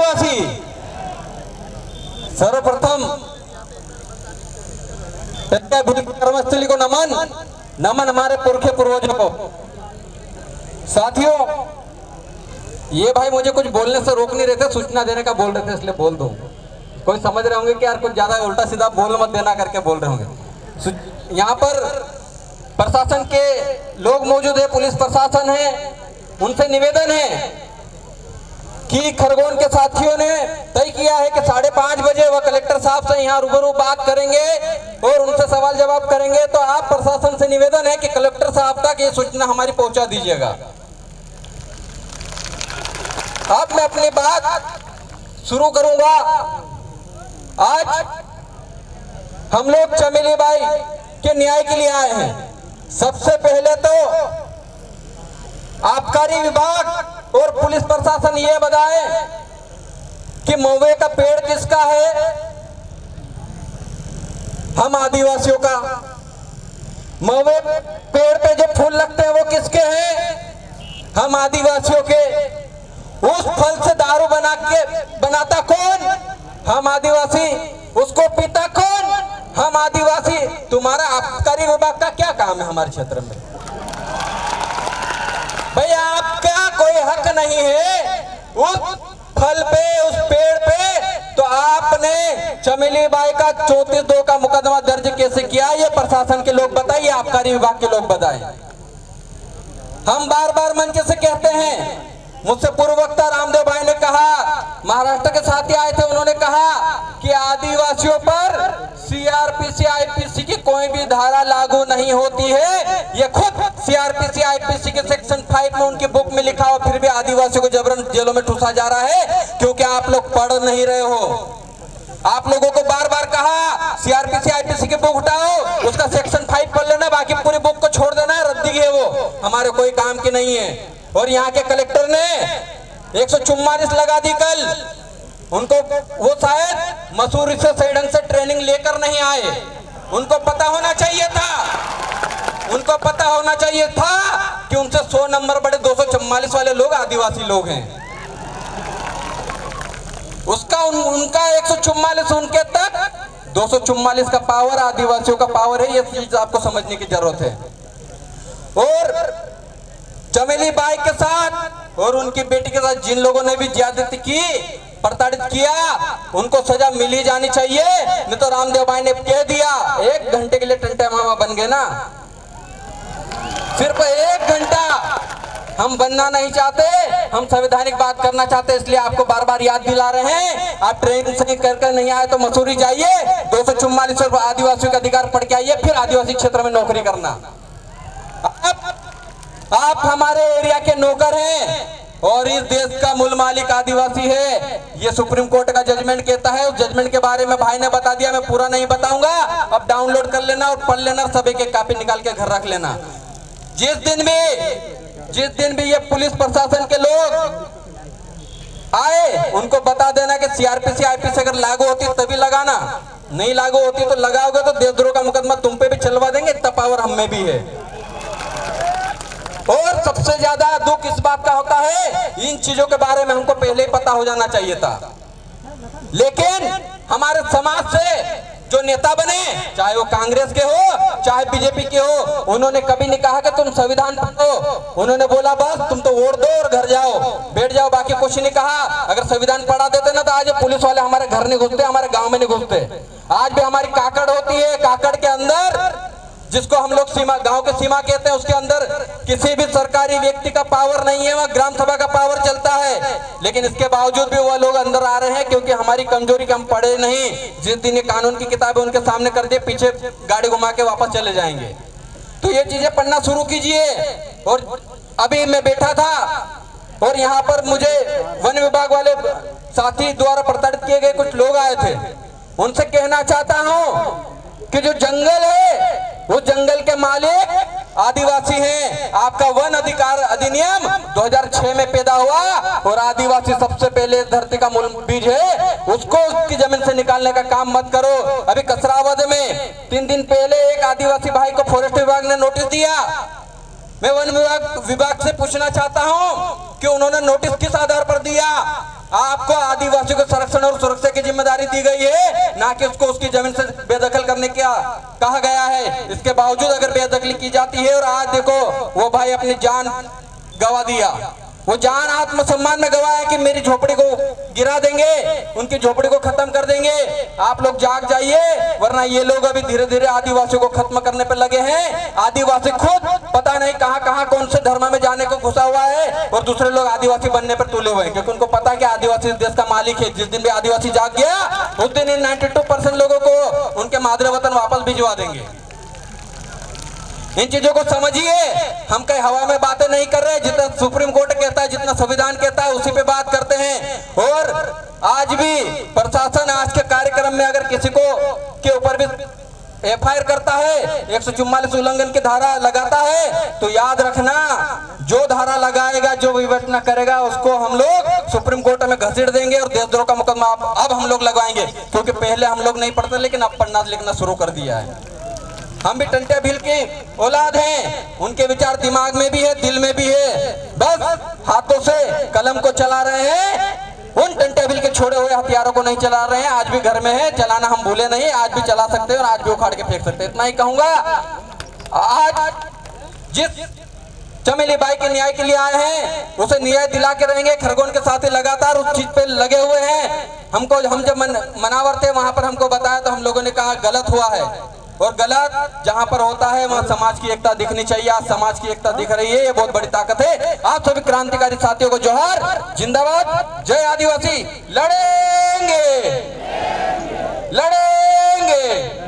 आदिवासी। सर्वप्रथम कर्मस्थली को नमन, नमन हमारे पुरखे पूर्वजों को। साथियों, ये भाई मुझे कुछ बोलने से रोक नहीं रहे थे, सूचना देने का बोल रहे थे, इसलिए बोल दूं। कोई समझ रहे होंगे कि यार कुछ ज्यादा उल्टा सीधा बोल मत देना करके बोल रहे होंगे। यहाँ पर प्रशासन के लोग मौजूद है, पुलिस प्रशासन है, उनसे निवेदन है कि खरगोन के साथियों ने तय किया है कि 5:30 बजे वह कलेक्टर साहब से यहाँ रूबरू बात करेंगे और उनसे सवाल जवाब करेंगे। तो आप प्रशासन से निवेदन है कि कलेक्टर साहब तक ये सूचना हमारी पहुंचा दीजिएगा। अब मैं अपनी बात शुरू करूंगा। आज हम लोग चमेली बाई के न्याय के लिए आए हैं। सबसे पहले तो आबकारी विभाग और पुलिस प्रशासन ये बताए कि महुए का पेड़ किसका है? हम आदिवासियों का। महुए पेड़ पे जो फूल लगते हैं वो किसके हैं? हम आदिवासियों के। उस फल से दारू बनाता कौन? हम आदिवासी। उसको पीता कौन? हम आदिवासी। तुम्हारा आबकारी विभाग का क्या काम है हमारे क्षेत्र में? भाई आपका कोई हक नहीं है उस फल पे, उस पेड़ पे। तो आपने चमेली बाई का 34(2) का मुकदमा दर्ज कैसे किया? ये प्रशासन के लोग बताइए, आबकारी विभाग के लोग बताएं। हम बार बार मंच से कहते हैं, मुझसे पूर्व वक्ता रामदेव भाई ने कहा, महाराष्ट्र के साथी आए थे, उन्होंने कहा कि आदिवासियों पर सीआरपीसी आईपीसी की कोई भी धारा लागू नहीं होती है। ये खुद सीआरपीसी आईपीसी के सेक्शन 5 में उनकी बुक में लिखा हो, फिर भी आदिवासियों को जबरन जेलों में ठूसा जा रहा है क्योंकि आप लोग पढ़ नहीं रहे हो। आप लोगों को बार बार कहा सीआरपीसी आईपीसी की बुक उठाओ, उसका सेक्शन 5 पढ़ लेना, बाकी पूरी बुक को छोड़ देना, रद्दी है वो, हमारे कोई काम की नहीं है। और यहाँ के कलेक्टर ने 144 लगा दी कल। उनको वो शायद मसूरी से सही ढंग से ट्रेनिंग लेकर नहीं आए। उनको पता होना चाहिए था, उनको पता होना चाहिए था कि उनसे 100 नंबर बड़े 244 वाले लोग आदिवासी लोग हैं। उसका उनका 144 उनके तक 244 का पावर आदिवासियों का पावर है। ये चीज आपको समझने की जरूरत है। और चमेली बाई के साथ और उनकी बेटी के साथ जिन लोगों ने भी ज्यादती की, प्रताड़ित किया, उनको सजा मिली जानी चाहिए। नहीं तो रामदेव भाई ने कह दिया 1 घंटे के लिए टंटे मामा बन गए ना, सिर्फ 1 घंटा। हम बनना नहीं चाहते, हम संवैधानिक बात करना चाहते, इसलिए आपको बार बार याद दिला रहे हैं। आप ट्रेन से करके नहीं आए तो मसूरी जाइए, 244 आदिवासियों का अधिकार पढ़ के आइए, फिर आदिवासी क्षेत्र में नौकरी करना। आप हमारे एरिया के नौकर हैं और इस देश का मूल मालिक आदिवासी है। ये सुप्रीम कोर्ट का जजमेंट कहता है। उस जजमेंट के बारे में भाई ने बता दिया, मैं पूरा नहीं बताऊंगा। अब डाउनलोड कर लेना और पढ़ लेना, सभी के कॉपी निकाल के घर रख लेना। जिस दिन भी ये पुलिस प्रशासन के लोग आए, उनको बता देना कि सीआरपीसी आईपीसी अगर लागू होती तभी लगाना, नहीं लागू होती तो लगाओगे तो देशद्रोह का मुकदमा तुम पे भी चलवा देंगे। इतना पावर हम में भी है। और सबसे ज्यादा दुख इस बात का होता है, इन चीजों के बारे में हमको पहले ही पता हो जाना चाहिए था। लेकिन हमारे समाज से जो नेता बने, चाहे वो कांग्रेस के हो चाहे बीजेपी के हो, उन्होंने कभी नहीं कहा कि तुम संविधान पढ़ो। उन्होंने बोला बस तुम तो वोट दो और घर जाओ, बैठ जाओ, बाकी कुछ नहीं कहा। अगर संविधान पढ़ा देते ना तो आज पुलिस वाले हमारे घर नहीं घुसते, हमारे गांव में नहीं घुसते। आज भी हमारी काकड़ होती है, काकड़ के अंदर, जिसको हम लोग सीमा, गांव के सीमा कहते हैं, उसके अंदर किसी भी सरकारी व्यक्ति का पावर नहीं है, वह ग्राम सभा का पावर चलता है। लेकिन इसके बावजूद भी वह लोग अंदर आ रहे हैं क्योंकि हमारी कमजोरी के हम पढ़े नहीं। जिस दिन ये कानून की किताबें उनके सामने कर दिए, पीछे गाड़ी घुमा के वापस चले जाएंगे। तो ये चीजें पढ़ना शुरू कीजिए। और अभी मैं बैठा था और यहाँ पर मुझे वन विभाग वाले साथी द्वारा प्रताड़ित किए गए कुछ लोग आए थे। उनसे कहना चाहता हूँ कि जो जंगल है वो जंगल के मालिक आदिवासी हैं। आपका वन अधिकार अधिनियम 2006 में पैदा हुआ और आदिवासी सबसे पहले धरती का मूल बीज है, उसको उसकी जमीन से निकालने का काम मत करो। अभी कसरावद में 3 दिन पहले एक आदिवासी भाई को फॉरेस्ट विभाग ने नोटिस दिया। मैं वन विभाग से पूछना चाहता हूं कि उन्होंने नोटिस किस आधार पर दिया? आपको आदिवासी को संरक्षण और सुरक्षा की जिम्मेदारी दी गई है, ना कि उसको उसकी जमीन से बेदखल करने का कहा गया है। इसके बावजूद अगर बेदखली की जाती है, और आज देखो वो भाई अपनी जान गवा दिया, वो जान आत्मसम्मान में गवाया कि मेरी झोपड़ी को गिरा देंगे, उनकी झोपड़ी को खत्म कर देंगे। आप लोग जाग जाइए, वरना ये लोग अभी धीरे धीरे आदिवासियों को खत्म करने पर लगे हैं। आदिवासी खुद पता नहीं कहां कहां कौन से धर्म में जाने को घुसा हुआ है, और दूसरे लोग आदिवासी बनने पर तुले हुए हैं, क्योंकि उनको पता है कि आदिवासी देश का मालिक है। जिस दिन भी आदिवासी जाग गया, उस दिन 92% लोगों को उनके मादरे वतन वापस भिजवा देंगे। इन चीजों को समझिए। हम कहीं हवा में बातें नहीं कर रहे, जितना सुप्रीम कोर्ट कहता है, जितना संविधान कहता है, उसी पे बात करते हैं। और आज भी प्रशासन आज के कार्यक्रम में अगर किसी को के ऊपर भी FIR करता है, 144 उल्लंघन की धारा लगाता है, तो याद रखना, जो धारा लगाएगा, जो विवेचना करेगा, उसको हम लोग सुप्रीम कोर्ट में घसीट देंगे और देशद्रोह का मुकदमा अब हम लोग लगवाएंगे। क्योंकि पहले हम लोग नहीं पढ़ते, लेकिन अब पढ़ना लिखना शुरू कर दिया है। हम भी टंटे भील की औलाद हैं, उनके विचार दिमाग में भी है, दिल में भी है, बस हाथों से कलम को चला रहे हैं। उन टंटे भील के छोड़े हुए हथियारों को नहीं चला रहे हैं। आज भी घर में है, चलाना हम भूले नहीं, आज भी चला सकते हैं और आज भी उखाड़ के फेंक सकते हैं। इतना ही कहूंगा। आज जिस चमेली बाई के न्याय के लिए आए हैं, उसे न्याय दिला के रहेंगे। खरगोन के साथ लगातार उस चीज पे लगे हुए हैं। हम जब मनावर थे, वहां पर हमको बताया तो हम लोगों ने कहा गलत हुआ है, और गलत जहां पर होता है वहां समाज की एकता दिखनी चाहिए। आज समाज की एकता दिख रही है, ये बहुत बड़ी ताकत है। आप सभी क्रांतिकारी साथियों को जोहार, जिंदाबाद, जय आदिवासी। लड़ेंगे लड़ेंगे।